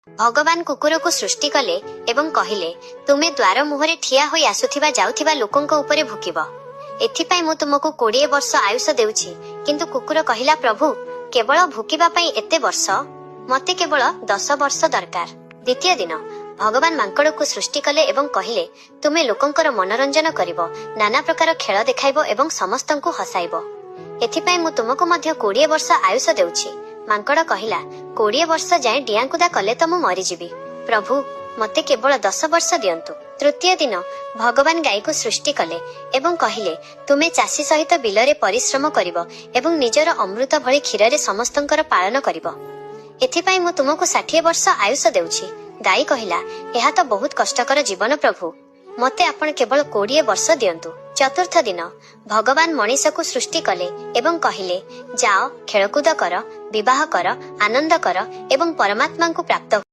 भगवान कुकुर को सृष्टि कले एवं कहिले तुमे द्वार मुहरे ठिया होई आसुथिबा जाउथिबा लोकंक उपरे भुकिब। एथिपाई मु तुमको 20 वर्ष आयुष देउछि। किंतु कुकुर कहिला प्रभु केवल भुकिबा पई एते वर्ष मते केवल 10 वर्ष दरकार। द्वितीय दिन भगवान मांकड़ को सृष्टि कले एवं कहिले तुमे लोकंकर मनोरंजन करिवो, नाना प्रकार खेल देखाइबो एवं समस्तंकु हसाइबो। एथिपाई मु तुमको मध्य 20 वर्ष आयुष देउछि। मांकड़ कहिला 20 वर्ष जाए डियाकुदा कले तो मु मरीजिबि। प्रभु मते केवल 10 वर्ष दियंतु। तृतीय दिन भगवान गाई को सृष्टि कले एवं कहिले तुमे चासी सहित बिलरे परिश्रम करिवो एवं निजर अमृत भଳି क्षीर समस्तंकर पालन करिवो। एथिपाई मु तुमको 60 वर्ष आयुष देउछि। गाई कहिला एहा तो बहुत कष्टकर जीवन प्रभु, मते आपण केवल 20 वर्ष दियंतु। चतुर्थ दिन भगवान मनीष को सृष्टि कले एवं कहिले जाओ खेलकूद कर, विवाह कर, आनंद कर एवं परमात्मा को प्राप्त